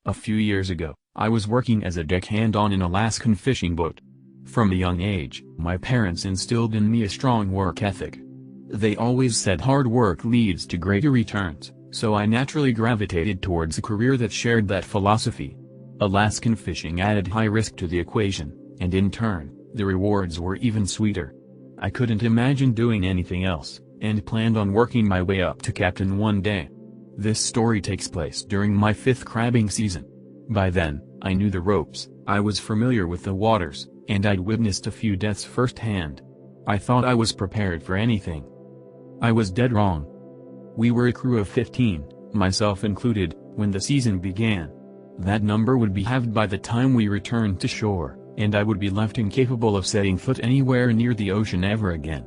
A few years ago, I was working as a deckhand on an Alaskan fishing boat. From a young age, my parents instilled in me a strong work ethic. They always said hard work leads to greater returns, so I naturally gravitated towards a career that shared that philosophy. Alaskan fishing added high risk to the equation, and in turn, the rewards were even sweeter. I couldn't imagine doing anything else, and planned on working my way up to captain one day. This story takes place during my 5th crabbing season. By then, I knew the ropes, I was familiar with the waters, and I'd witnessed a few deaths firsthand. I thought I was prepared for anything. I was dead wrong. We were a crew of 15, myself included, when the season began. That number would be halved by the time we returned to shore, and I would be left incapable of setting foot anywhere near the ocean ever again.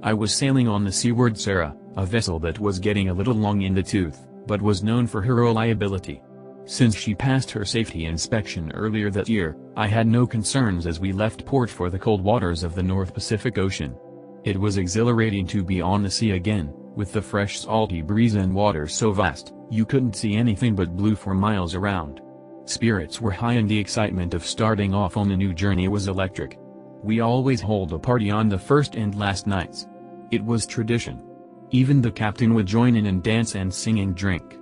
I was sailing on the Seaward Sarah, a vessel that was getting a little long in the tooth, but was known for her reliability. Since she passed her safety inspection earlier that year, I had no concerns as we left port for the cold waters of the North Pacific Ocean. It was exhilarating to be on the sea again, with the fresh salty breeze and water so vast, you couldn't see anything but blue for miles around. Spirits were high and the excitement of starting off on a new journey was electric. We always hold a party on the first and last nights. It was tradition. Even the captain would join in and dance and sing and drink.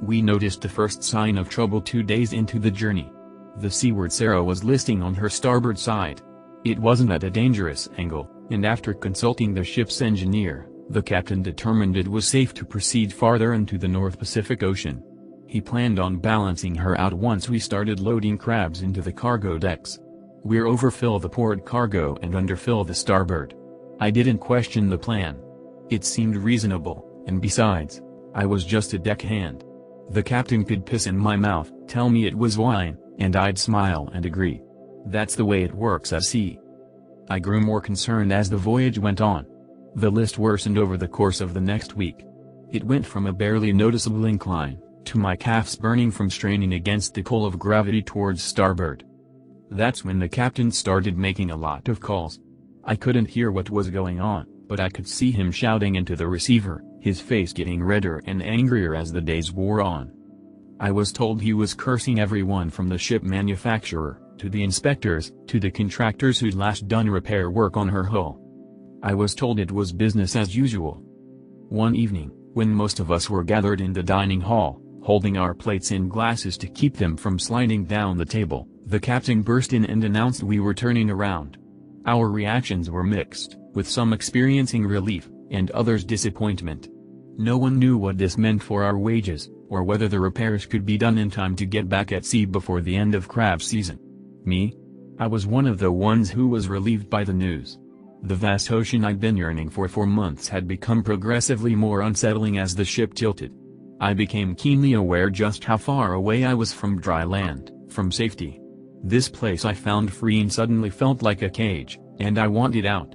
We noticed the first sign of trouble 2 days into the journey. The Seaward Sarah was listing on her starboard side. It wasn't at a dangerous angle, and after consulting the ship's engineer, the captain determined it was safe to proceed farther into the North Pacific Ocean. He planned on balancing her out once we started loading crabs into the cargo decks. We're overfill the port cargo and underfill the starboard. I didn't question the plan. It seemed reasonable, and besides, I was just a deckhand. The captain could piss in my mouth, tell me it was wine, and I'd smile and agree. That's the way it works at sea. I grew more concerned as the voyage went on. The list worsened over the course of the next week. It went from a barely noticeable incline, to my calves burning from straining against the pull of gravity towards starboard. That's when the captain started making a lot of calls. I couldn't hear what was going on, but I could see him shouting into the receiver, his face getting redder and angrier as the days wore on. I was told he was cursing everyone from the ship manufacturer, to the inspectors, to the contractors who'd last done repair work on her hull. I was told it was business as usual. One evening, when most of us were gathered in the dining hall, holding our plates and glasses to keep them from sliding down the table, the captain burst in and announced we were turning around. Our reactions were mixed, with some experiencing relief, and others disappointment. No one knew what this meant for our wages, or whether the repairs could be done in time to get back at sea before the end of crab season. Me? I was one of the ones who was relieved by the news. The vast ocean I'd been yearning for months had become progressively more unsettling as the ship tilted. I became keenly aware just how far away I was from dry land, from safety. This place I found freeing suddenly felt like a cage, and I wanted out.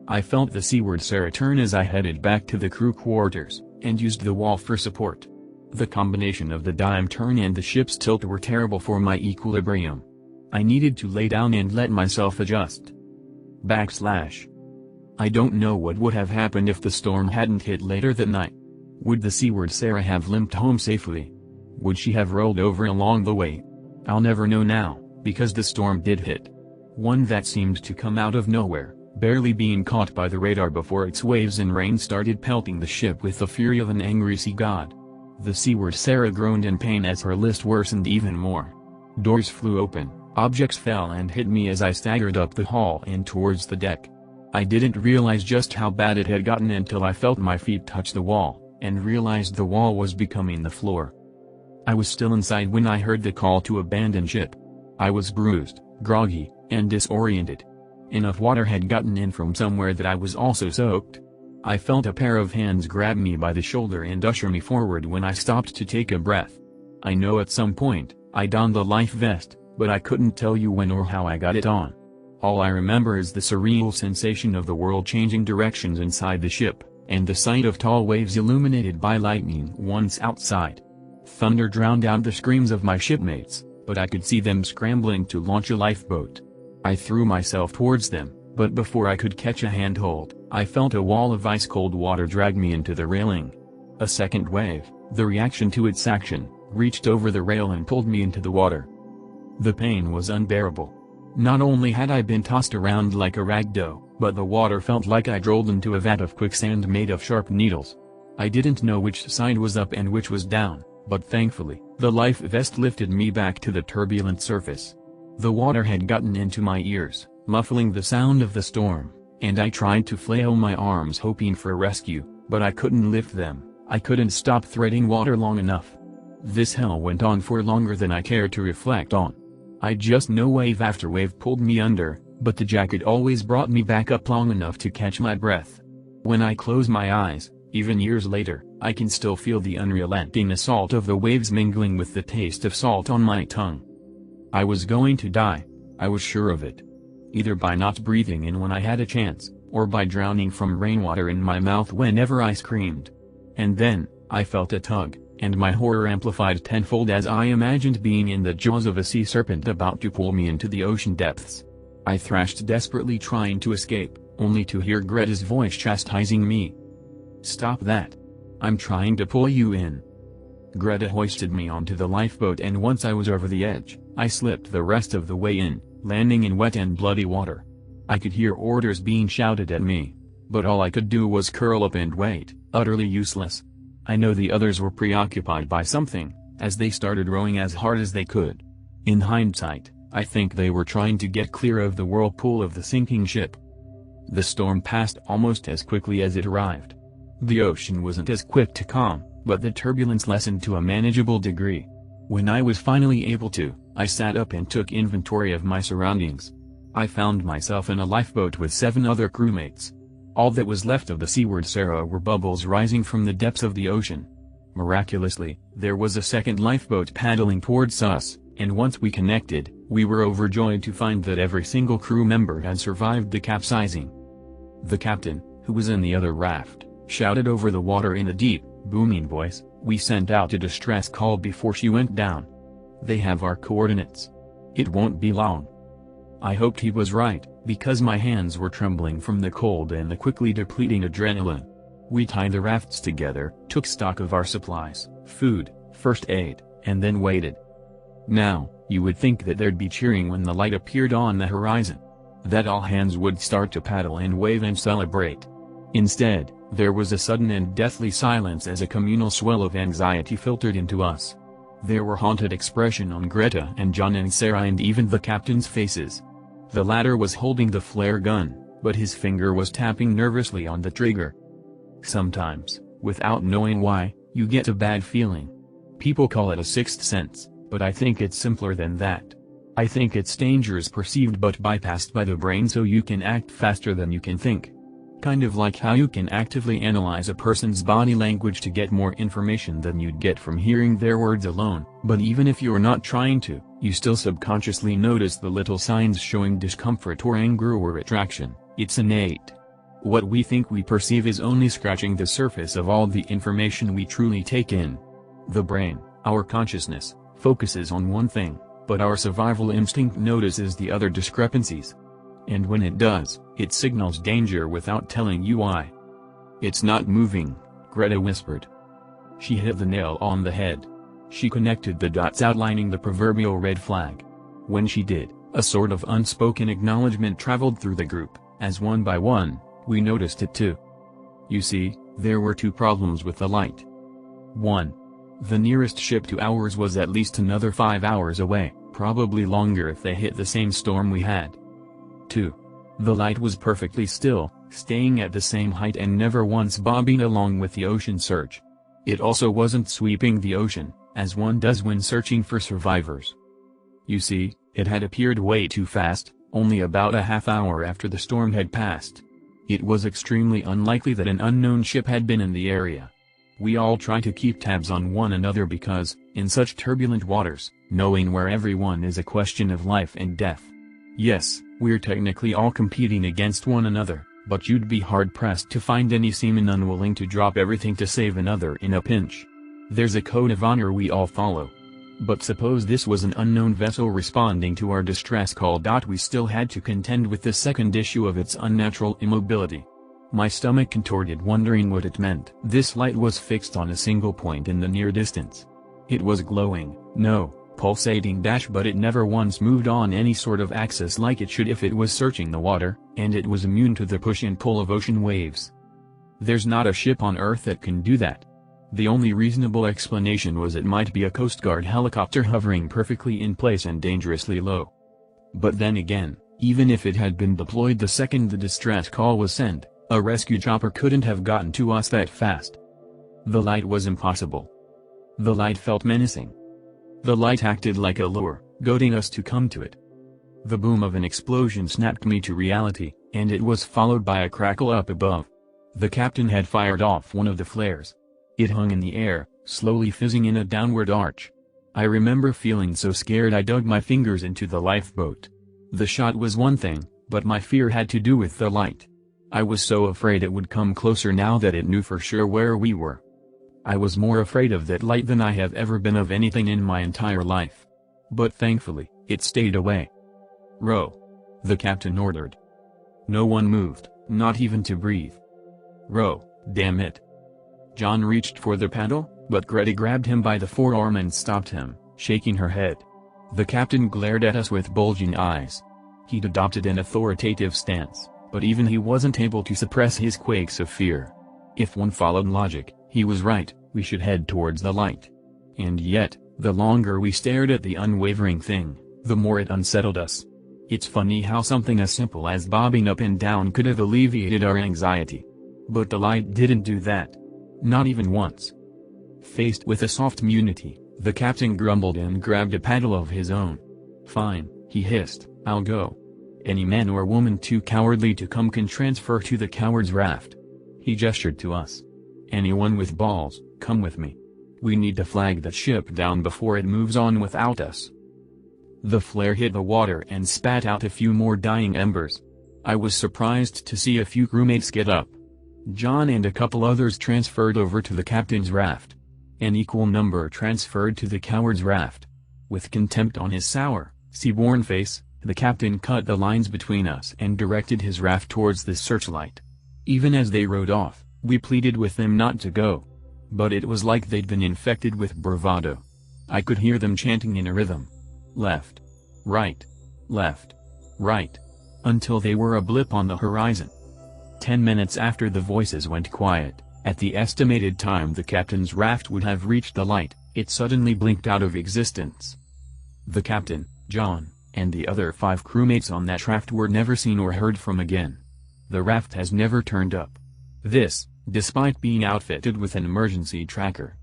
I felt the Seaward Sarah turn as I headed back to the crew quarters, and used the wall for support. The combination of the dime turn and the ship's tilt were terrible for my equilibrium. I needed to lay down and let myself adjust. I don't know what would have happened if the storm hadn't hit later that night. Would the Seaward Sarah have limped home safely? Would she have rolled over along the way? I'll never know now, because the storm did hit. One that seemed to come out of nowhere, barely being caught by the radar before its waves and rain started pelting the ship with the fury of an angry sea god. The Seaward Sarah groaned in pain as her list worsened even more. Doors flew open, objects fell and hit me as I staggered up the hall and towards the deck. I didn't realize just how bad it had gotten until I felt my feet touch the wall, and realized the wall was becoming the floor. I was still inside when I heard the call to abandon ship. I was bruised, groggy, and disoriented. Enough water had gotten in from somewhere that I was also soaked. I felt a pair of hands grab me by the shoulder and usher me forward when I stopped to take a breath. I know at some point, I donned the life vest, but I couldn't tell you when or how I got it on. All I remember is the surreal sensation of the world changing directions inside the ship, and the sight of tall waves illuminated by lightning once outside. Thunder drowned out the screams of my shipmates, but I could see them scrambling to launch a lifeboat. I threw myself towards them, but before I could catch a handhold, I felt a wall of ice-cold water drag me into the railing. A second wave, The reaction to its action reached over the rail and pulled me into the water. The pain was unbearable. Not only had I been tossed around like a rag doll, but the water felt like I'd rolled into a vat of quicksand made of sharp needles. I didn't know which side was up and which was down, but thankfully, the life vest lifted me back to the turbulent surface. The water had gotten into my ears, muffling the sound of the storm, and I tried to flail my arms hoping for rescue, but I couldn't lift them. I couldn't stop treading water long enough. This hell went on for longer than I cared to reflect on. I just know wave after wave pulled me under, but the jacket always brought me back up long enough to catch my breath. When I close my eyes, even years later, I can still feel the unrelenting assault of the waves mingling with the taste of salt on my tongue. I was going to die. I was sure of it. Either by not breathing in when I had a chance, or by drowning from rainwater in my mouth whenever I screamed. And then, I felt a tug, and my horror amplified tenfold as I imagined being in the jaws of a sea serpent about to pull me into the ocean depths. I thrashed desperately trying to escape, only to hear Greta's voice chastising me. "Stop that. I'm trying to pull you in." Greta hoisted me onto the lifeboat, and once I was over the edge, I slipped the rest of the way in, landing in wet and bloody water. I could hear orders being shouted at me, but all I could do was curl up and wait, utterly useless. I know the others were preoccupied by something, as they started rowing as hard as they could. In hindsight, I think they were trying to get clear of the whirlpool of the sinking ship. The storm passed almost as quickly as it arrived. The ocean wasn't as quick to calm, but the turbulence lessened to a manageable degree. When I was finally able to, I sat up and took inventory of my surroundings. I found myself in a lifeboat with 7 other crewmates. All that was left of the Seaward Sarah were bubbles rising from the depths of the ocean. Miraculously, there was a second lifeboat paddling towards us, and once we connected, we were overjoyed to find that every single crew member had survived the capsizing. The captain, who was in the other raft, shouted over the water in a deep, booming voice, "We sent out a distress call before she went down. They have our coordinates. It won't be long." I hoped he was right, because my hands were trembling from the cold and the quickly depleting adrenaline. We tied the rafts together, took stock of our supplies, food, first aid, and then waited. Now, you would think that there'd be cheering when the light appeared on the horizon. That all hands would start to paddle and wave and celebrate. Instead, there was a sudden and deathly silence as a communal swell of anxiety filtered into us. There were haunted expressions on Greta and John and Sarah and even the captain's faces. The latter was holding the flare gun, but his finger was tapping nervously on the trigger. Sometimes, without knowing why, you get a bad feeling. People call it a sixth sense, but I think it's simpler than that. I think it's dangers perceived but bypassed by the brain so you can act faster than you can think. Kind of like how you can actively analyze a person's body language to get more information than you'd get from hearing their words alone, but even if you're not trying to, you still subconsciously notice the little signs showing discomfort or anger or attraction. It's innate. What we think we perceive is only scratching the surface of all the information we truly take in. The brain, our consciousness, focuses on one thing, but our survival instinct notices the other discrepancies. And when it does, it signals danger without telling you why. "It's not moving," Greta whispered. She hit the nail on the head. She connected the dots outlining the proverbial red flag. When she did, a sort of unspoken acknowledgement traveled through the group, as one by one, we noticed it too. You see, there were 2 problems with the light. 1. The nearest ship to ours was at least another 5 hours away, probably longer if they hit the same storm we had. 2. The light was perfectly still, staying at the same height and never once bobbing along with the ocean surge. It also wasn't sweeping the ocean, as one does when searching for survivors. You see, it had appeared way too fast, only about a half hour after the storm had passed. It was extremely unlikely that an unknown ship had been in the area. We all try to keep tabs on one another because, in such turbulent waters, knowing where everyone is a question of life and death. Yes, we're technically all competing against one another, but you'd be hard-pressed to find any seaman unwilling to drop everything to save another in a pinch. There's a code of honor we all follow. But suppose this was an unknown vessel responding to our distress call. We still had to contend with the second issue of its unnatural immobility. My stomach contorted, wondering what it meant. This light was fixed on a single point in the near distance. It was glowing, no, pulsating but it never once moved on any sort of axis like it should if it was searching the water, and it was immune to the push and pull of ocean waves. There's not a ship on Earth that can do that. The only reasonable explanation was it might be a Coast Guard helicopter hovering perfectly in place and dangerously low. But then again, even if it had been deployed the second the distress call was sent, a rescue chopper couldn't have gotten to us that fast. The light was impossible. The light felt menacing. The light acted like a lure, goading us to come to it. The boom of an explosion snapped me to reality, and it was followed by a crackle up above. The captain had fired off one of the flares. It hung in the air, slowly fizzing in a downward arch. I remember feeling so scared I dug my fingers into the lifeboat. The shot was one thing, but my fear had to do with the light. I was so afraid it would come closer now that it knew for sure where we were. I was more afraid of that light than I have ever been of anything in my entire life. But thankfully, it stayed away. "Row," the captain ordered. No one moved, not even to breathe. "Row, damn it." John reached for the paddle, but Greta grabbed him by the forearm and stopped him, shaking her head. The captain glared at us with bulging eyes. He'd adopted an authoritative stance, but even he wasn't able to suppress his quakes of fear. If one followed logic, he was right, we should head towards the light. And yet, the longer we stared at the unwavering thing, the more it unsettled us. It's funny how something as simple as bobbing up and down could have alleviated our anxiety. But the light didn't do that. Not even once. Faced with a soft immunity, the captain grumbled and grabbed a paddle of his own. "Fine," he hissed, "I'll go. Any man or woman too cowardly to come can transfer to the coward's raft." He gestured to us. "Anyone with balls, come with me. We need to flag that ship down before it moves on without us." The flare hit the water and spat out a few more dying embers. I was surprised to see a few crewmates get up. John and a couple others transferred over to the captain's raft. An equal number transferred to the coward's raft. With contempt on his sour, sea-worn face, the captain cut the lines between us and directed his raft towards the searchlight. Even as they rowed off, we pleaded with them not to go. But it was like they'd been infected with bravado. I could hear them chanting in a rhythm. Left. Right. Left. Right. Until they were a blip on the horizon. 10 minutes after the voices went quiet, at the estimated time the captain's raft would have reached the light, it suddenly blinked out of existence. The captain, John, and the other 5 crewmates on that raft were never seen or heard from again. The raft has never turned up. This, despite being outfitted with an emergency tracker.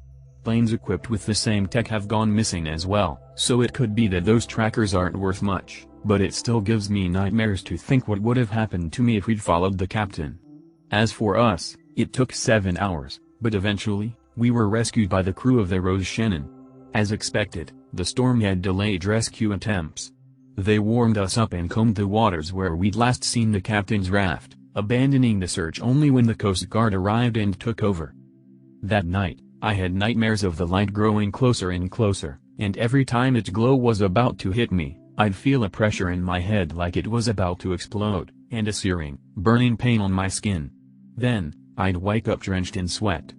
Planes equipped with the same tech have gone missing as well, so it could be that those trackers aren't worth much, but it still gives me nightmares to think what would have happened to me if we'd followed the captain. As for us, it took 7 hours, but eventually, we were rescued by the crew of the Rose Shannon. As expected, the storm had delayed rescue attempts. They warmed us up and combed the waters where we'd last seen the captain's raft, abandoning the search only when the Coast Guard arrived and took over. That night, I had nightmares of the light growing closer and closer, and every time its glow was about to hit me, I'd feel a pressure in my head like it was about to explode, and a searing, burning pain on my skin. Then, I'd wake up drenched in sweat.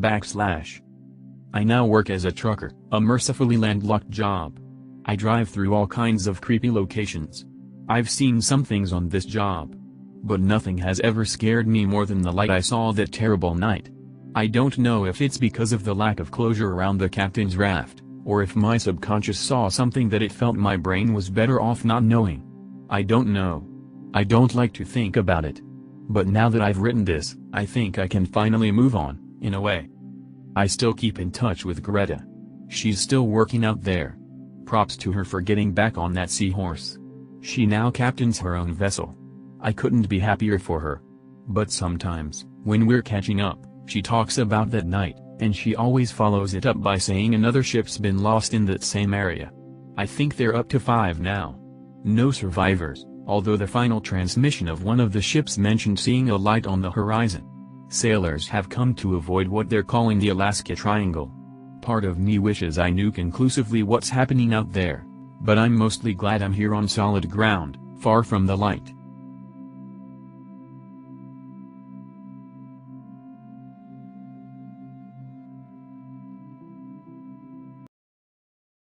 I now work as a trucker, a mercifully landlocked job. I drive through all kinds of creepy locations. I've seen some things on this job. But nothing has ever scared me more than the light I saw that terrible night. I don't know if it's because of the lack of closure around the captain's raft, or if my subconscious saw something that it felt my brain was better off not knowing. I don't know. I don't like to think about it. But now that I've written this, I think I can finally move on, in a way. I still keep in touch with Greta. She's still working out there. Props to her for getting back on that seahorse. She now captains her own vessel. I couldn't be happier for her. But sometimes, when we're catching up, she talks about that night, and she always follows it up by saying another ship's been lost in that same area. I think they're up to 5 now. No survivors, although the final transmission of one of the ships mentioned seeing a light on the horizon. Sailors have come to avoid what they're calling the Alaska Triangle. Part of me wishes I knew conclusively what's happening out there, but I'm mostly glad I'm here on solid ground, far from the light.